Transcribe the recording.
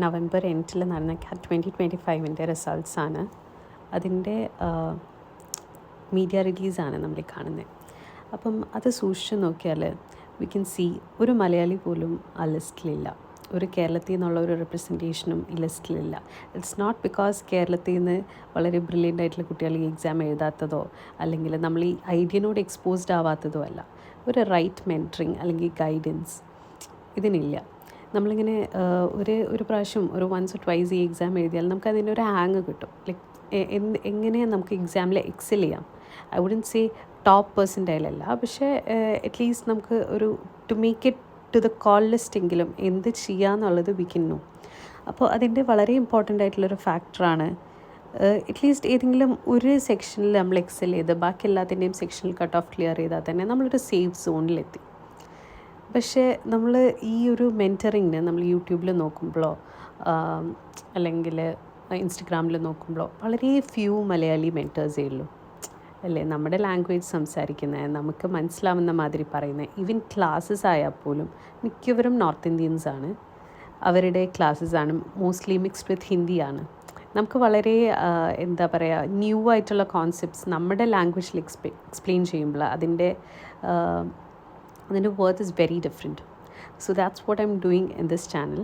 November എൻഡിൽ നടന്ന CAT 2025 റിസൾട്ട്സാണ്. അതിൻ്റെ മീഡിയ റിലീസാണ് നമ്മൾ കാണുന്നത്. അപ്പം അത് സൂക്ഷിച്ച് നോക്കിയാൽ വി കൻ സീ ഒരു മലയാളി പോലും ആ ലിസ്റ്റിലില്ല. ഒരു കേരളത്തിൽ നിന്നുള്ള ഒരു റെപ്രസെൻറ്റേഷനും ഈ ലിസ്റ്റിലില്ല. ഇറ്റ്സ് നോട്ട് ബിക്കോസ് കേരളത്തിൽ നിന്ന് വളരെ ബ്രില്യൻ്റ് ആയിട്ടുള്ള കുട്ടികൾ ഈ എക്സാം എഴുതാത്തതോ അല്ലെങ്കിൽ നമ്മൾ ഈ ഐഡിയനോട് എക്സ്പോസ്ഡ് ആവാത്തതോ അല്ല. ഒരു റൈറ്റ് മെൻറ്ററിങ് അല്ലെങ്കിൽ ഗൈഡൻസ് ഇതിനില്ല. നമ്മളിങ്ങനെ ഒരു പ്രാവശ്യം ഒരു വൺസ് ഓർ ട്വൈസ് ഈ എക്സാം എഴുതിയാൽ നമുക്ക് അതിൻ്റെ ഒരു ഹാങ് കിട്ടും. ലൈക്ക് എങ്ങനെ നമുക്ക് എക്സാമിൽ എക്സൽ ചെയ്യാം. ഐ വുഡൻ സേ ടോപ്പ് പെർസെൻറ്റൈലല്ല, പക്ഷേ അറ്റ്ലീസ്റ്റ് നമുക്ക് ഒരു to make it to the call list എങ്കിലും എന്ത് ചെയ്യാന്നുള്ളത് വി കൻ നോ. അപ്പോൾ അതിൻ്റെ വളരെ ഇമ്പോർട്ടൻ്റ് ആയിട്ടുള്ളൊരു ഫാക്ടറാണ് അറ്റ്ലീസ്റ്റ് ഏതെങ്കിലും ഒരു സെക്ഷനിൽ നമ്മൾ എക്സൽ ചെയ്ത് ബാക്കി എല്ലാത്തിൻ്റെയും സെക്ഷനിൽ കട്ട് ഓഫ് ക്ലിയർ ചെയ്താൽ തന്നെ നമ്മളൊരു സേഫ് സോണിലെത്തി. പക്ഷേ നമ്മൾ ഈ ഒരു മെൻറ്ററിങ്ങിന് നമ്മൾ യൂട്യൂബിൽ നോക്കുമ്പോഴോ അല്ലെങ്കിൽ ഇൻസ്റ്റഗ്രാമിൽ നോക്കുമ്പോഴോ വളരെ ഫ്യൂ മലയാളി മെൻറ്റേഴ്സേ ഉള്ളൂ, അല്ലേ? നമ്മുടെ ലാംഗ്വേജ് സംസാരിക്കുന്നത്, നമുക്ക് മനസ്സിലാവുന്ന മാതിരി പറയുന്നത്. ഈവൻ ക്ലാസ്സസ് ആയാൽ പോലും മിക്കവരും നോർത്ത് ഇന്ത്യൻസാണ്. അവരുടെ ക്ലാസ്സസാണ് മോസ്റ്റ്ലി മിക്സ്ഡ് വിത്ത് ഹിന്ദിയാണ്. നമുക്ക് വളരെ എന്താ പറയുക, ന്യൂ ആയിട്ടുള്ള കോൺസെപ്റ്റ്സ് നമ്മുടെ ലാംഗ്വേജിൽ എക്സ്പ്ലെയിൻ ചെയ്യുമ്പോൾ അതിൻ്റെ worth is very different. So that's what I'm doing in this channel.